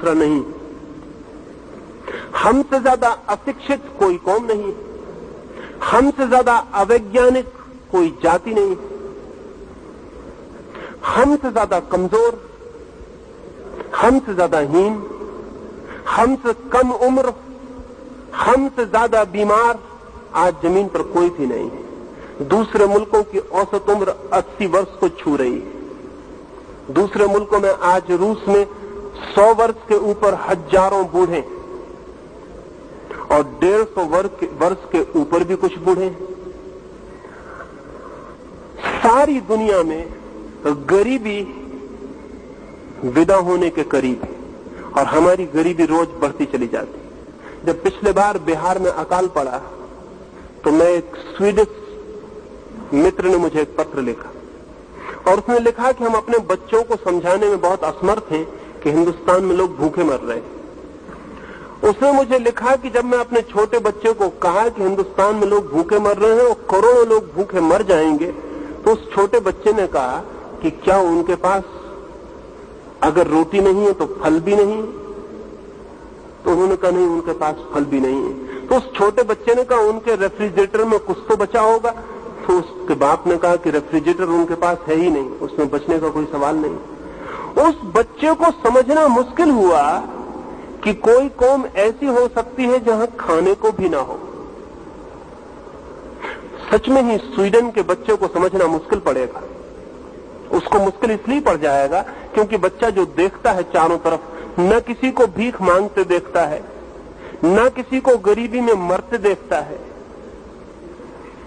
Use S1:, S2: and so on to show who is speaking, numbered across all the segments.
S1: दूसरा नहीं। हमसे ज्यादा अशिक्षित कोई कौम नहीं, हमसे ज्यादा अवैज्ञानिक कोई जाति नहीं, हमसे ज्यादा कमजोर, हमसे ज्यादा हीन, हमसे कम उम्र, हमसे ज्यादा बीमार आज जमीन पर कोई भी नहीं है। दूसरे मुल्कों की औसत उम्र 80 वर्ष को छू रही है। दूसरे मुल्कों में आज रूस में 100 वर्ष के ऊपर हजारों बूढ़े और 150 वर्ष के ऊपर भी कुछ बूढ़े। सारी दुनिया में गरीबी विदा होने के करीब है और हमारी गरीबी रोज बढ़ती चली जाती। जब पिछले बार बिहार में अकाल पड़ा तो मैं एक स्वीडिश मित्र ने मुझे एक पत्र लिखा और उसने लिखा कि हम अपने बच्चों को समझाने में बहुत असमर्थ हैं कि हिंदुस्तान में लोग भूखे मर रहे हैं। उसने मुझे लिखा कि जब मैं अपने छोटे बच्चे को कहा कि हिंदुस्तान में लोग भूखे मर रहे हैं और करोड़ों लोग भूखे मर जाएंगे, तो उस छोटे बच्चे ने कहा कि क्या उनके पास अगर रोटी नहीं है तो फल भी नहीं? तो उन्होंने कहा नहीं, उनके पास फल भी नहीं है। तो उस छोटे बच्चे ने कहा उनके रेफ्रिजरेटर में कुछ तो बचा होगा। तो उसके बाप ने कहा कि रेफ्रिजरेटर उनके पास है ही नहीं, उसमें बचने का कोई सवाल नहीं। उस बच्चे को समझना मुश्किल हुआ कि कोई कौम ऐसी हो सकती है जहां खाने को भी ना हो। सच में ही स्वीडन के बच्चे को समझना मुश्किल पड़ेगा। उसको मुश्किल इसलिए पड़ जाएगा क्योंकि बच्चा जो देखता है चारों तरफ, न किसी को भीख मांगते देखता है, न किसी को गरीबी में मरते देखता है,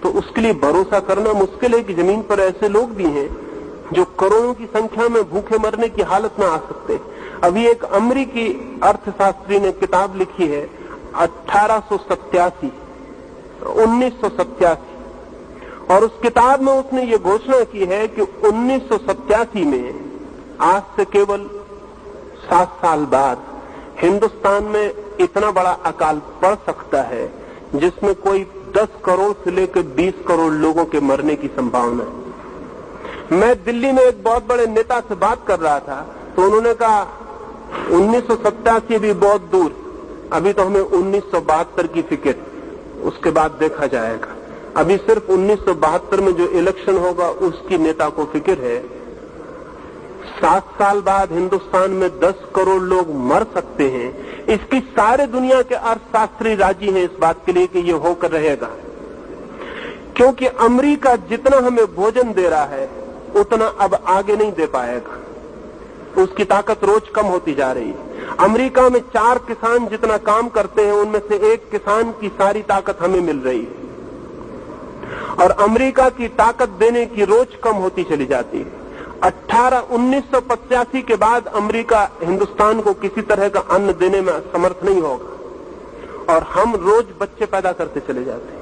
S1: तो उसके लिए भरोसा करना मुश्किल है कि जमीन पर ऐसे लोग भी हैं जो करोड़ों की संख्या में भूखे मरने की हालत में आ सकते। अभी एक अमेरिकी अर्थशास्त्री ने किताब लिखी है 1987 और उस किताब में उसने ये घोषणा की है कि 1987 में आज से केवल 7 साल बाद हिंदुस्तान में इतना बड़ा अकाल पड़ सकता है जिसमें कोई 10 करोड़ से लेकर 20 करोड़ लोगों के मरने की संभावना है। मैं दिल्ली में एक बहुत बड़े नेता से बात कर रहा था तो उन्होंने कहा 1987 भी बहुत दूर, अभी तो हमें 1972 की फिक्र, उसके बाद देखा जाएगा। अभी सिर्फ 1972 में जो इलेक्शन होगा उसकी नेता को फिक्र है। 7 साल बाद हिंदुस्तान में 10 करोड़ लोग मर सकते हैं, इसकी सारे दुनिया के अर्थशास्त्री राजी हैं इस बात के लिए कि ये होकर रहेगा। क्योंकि अमेरिका जितना हमें भोजन दे रहा है उतना अब आगे नहीं दे पाएगा, उसकी ताकत रोज कम होती जा रही है। अमेरिका में 4 किसान जितना काम करते हैं उनमें से 1 किसान की सारी ताकत हमें मिल रही है और अमेरिका की ताकत देने की रोज कम होती चली जाती है। 1985 के बाद अमेरिका हिंदुस्तान को किसी तरह का अन्न देने में समर्थ नहीं होगा और हम रोज बच्चे पैदा करते चले जाते हैं।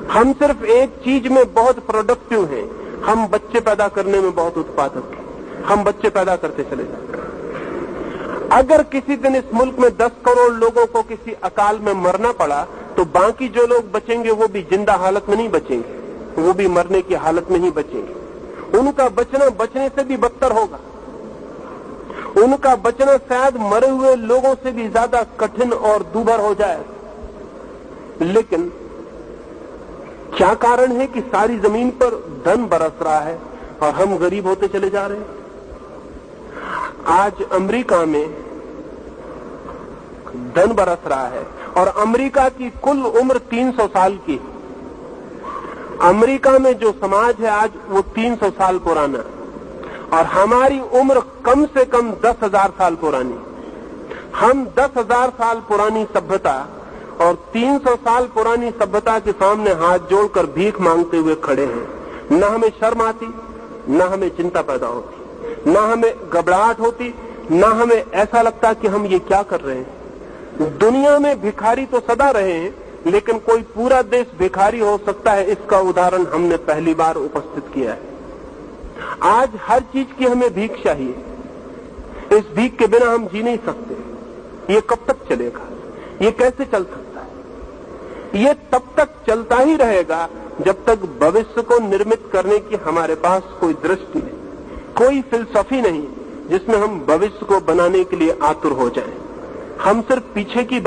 S1: हम सिर्फ एक चीज में बहुत प्रोडक्टिव हैं, हम बच्चे पैदा करने में बहुत उत्पादक हैं, हम बच्चे पैदा करते चले जाते हैं। अगर किसी दिन इस मुल्क में 10 करोड़ लोगों को किसी अकाल में मरना पड़ा तो बाकी जो लोग बचेंगे वो भी जिंदा हालत में नहीं बचेंगे, वो भी मरने की हालत में ही बचेंगे। उनका बचना बचने से भी बदतर होगा, उनका बचना शायद मरे हुए लोगों से भी ज्यादा कठिन और दूभर हो जाएगा। लेकिन क्या कारण है कि सारी जमीन पर धन बरस रहा है और हम गरीब होते चले जा रहे हैं? आज अमेरिका में धन बरस रहा है और अमेरिका की कुल उम्र 300 साल की। अमेरिका में जो समाज है आज वो 300 साल पुराना और हमारी उम्र कम से कम 10,000 साल पुरानी। हम 10,000 साल पुरानी सभ्यता और 300 साल पुरानी सभ्यता के सामने हाथ जोड़कर भीख मांगते हुए खड़े हैं। न हमें शर्म आती, न हमें चिंता पैदा होती, न हमें घबराहट होती, न हमें ऐसा लगता कि हम ये क्या कर रहे हैं। दुनिया में भिखारी तो सदा रहे हैं लेकिन कोई पूरा देश भिखारी हो सकता है, इसका उदाहरण हमने पहली बार उपस्थित किया है। आज हर चीज की हमें भीख चाहिए, इस भीख के बिना हम जी नहीं सकते। ये कब तक चलेगा? ये कैसे चल सकता है? ये तब तक चलता ही रहेगा जब तक भविष्य को निर्मित करने की हमारे पास कोई दृष्टि नहीं, कोई फिलसफी नहीं जिसमें हम भविष्य को बनाने के लिए आतुर हो जाएं। हम सिर्फ पीछे की